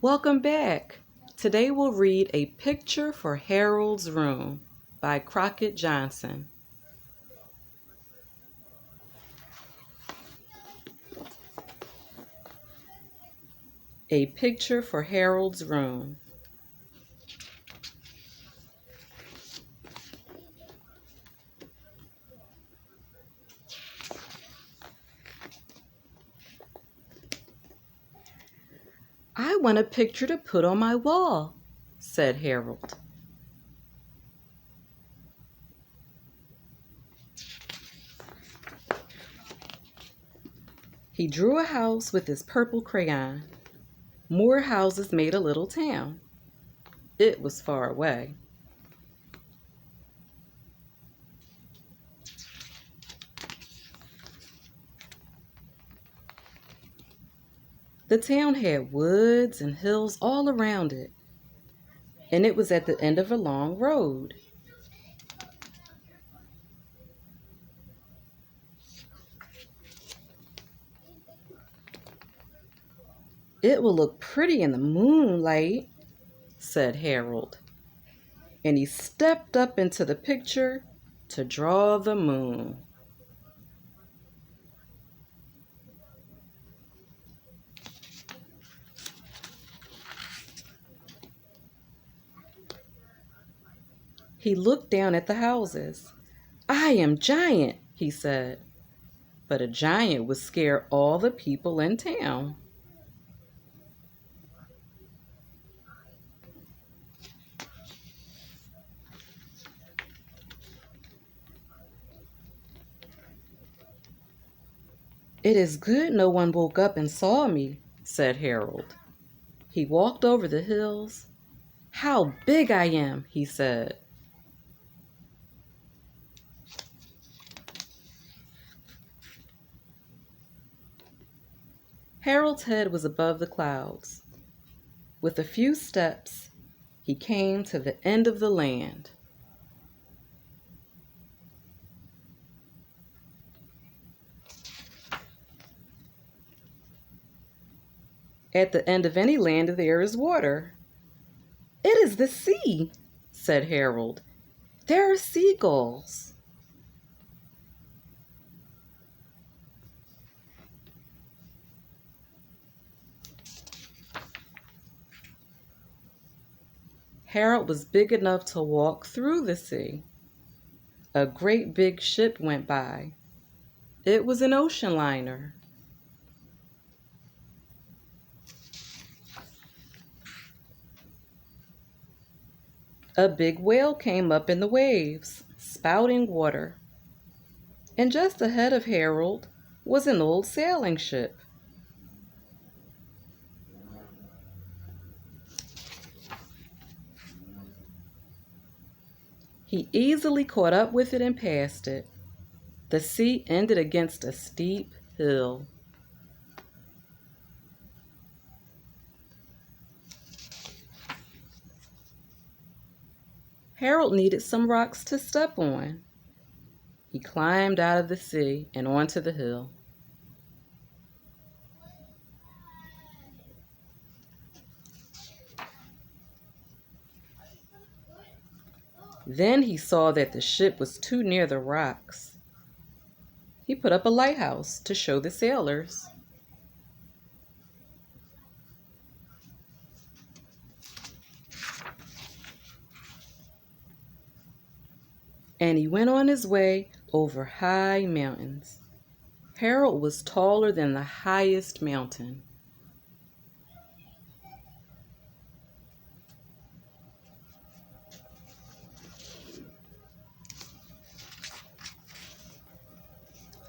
Welcome back. Today we'll read A Picture for Harold's Room by Crockett Johnson. A Picture for Harold's Room. I want a picture to put on my wall, said Harold. He drew a house with his purple crayon. More houses made a little town. It was far away. The town had woods and hills all around it, and it was at the end of a long road. It will look pretty in the moonlight, said Harold, and he stepped up into the picture to draw the moon. He looked down at the houses. I am giant, he said, but a giant would scare all the people in town. It is good no one woke up and saw me, said Harold. He walked over the hills. How big I am, he said. Harold's head was above the clouds. With a few steps, he came to the end of the land. At the end of any land there is water. It is the sea, said Harold. There are seagulls. Harold was big enough to walk through the sea. A great big ship went by. It was an ocean liner. A big whale came up in the waves, spouting water. And just ahead of Harold was an old sailing ship. He easily caught up with it and passed it. The sea ended against a steep hill. Harold needed some rocks to step on. He climbed out of the sea and onto the hill. Then he saw that the ship was too near the rocks. He put up a lighthouse to show the sailors. And he went on his way over high mountains. Harold was taller than the highest mountain.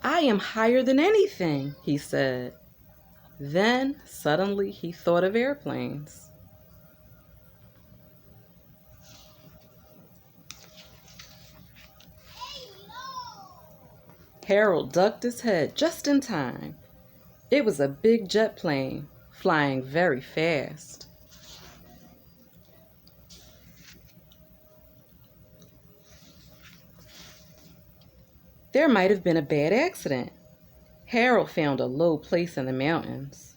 I am higher than anything, he said. Then suddenly he thought of airplanes. Harold ducked his head just in time. It was a big jet plane flying very fast. There might have been a bad accident. Harold found a low place in the mountains.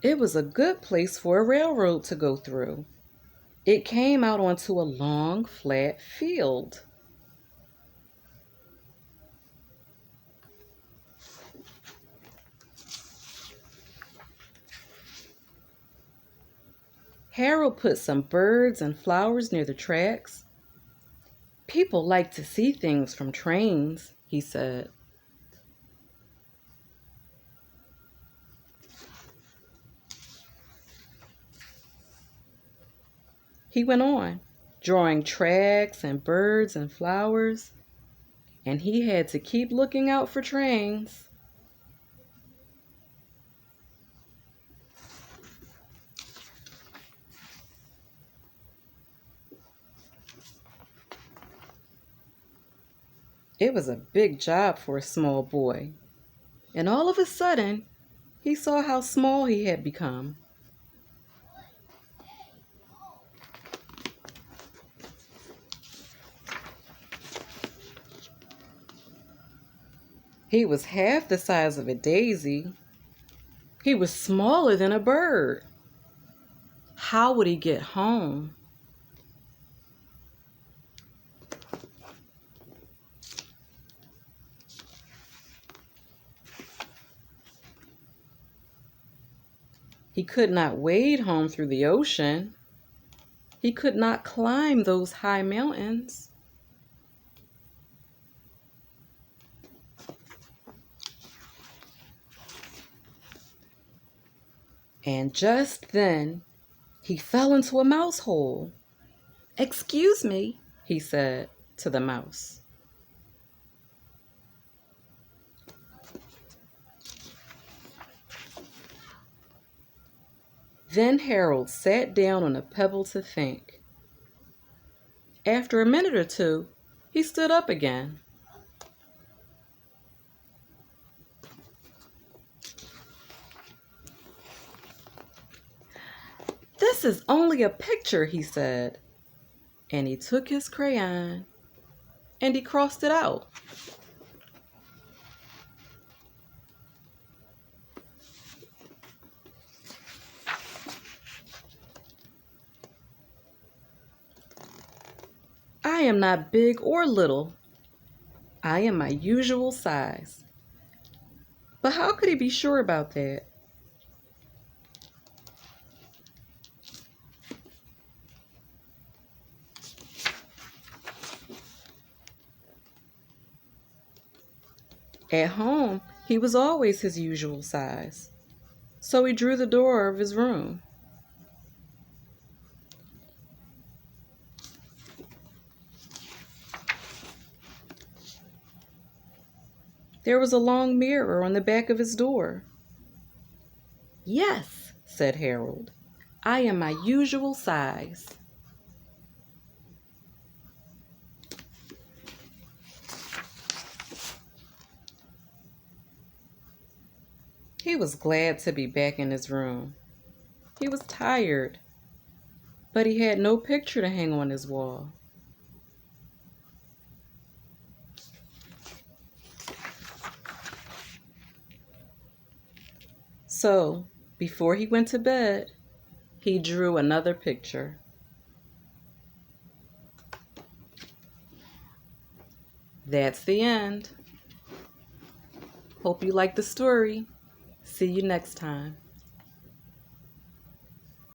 It was a good place for a railroad to go through. It came out onto a long, flat field. Harold put some birds and flowers near the tracks. People like to see things from trains, he said. He went on, drawing tracks and birds and flowers, and he had to keep looking out for trains. It was a big job for a small boy, and all of a sudden, he saw how small he had become. He was half the size of a daisy. He was smaller than a bird. How would he get home? He could not wade home through the ocean. He could not climb those high mountains. And just then, he fell into a mouse hole. "Excuse me," he said to the mouse. Then Harold sat down on a pebble to think. After a minute or two, he stood up again. "This is only a picture," he said. And he took his crayon and he crossed it out. "I am not big or little. I am my usual size." But how could he be sure about that? At home, he was always his usual size. So he drew the door of his room. There was a long mirror on the back of his door. "Yes," said Harold, "I am my usual size." He was glad to be back in his room. He was tired, but he had no picture to hang on his wall. So, before he went to bed, he drew another picture. That's the end. Hope you liked the story. See you next time.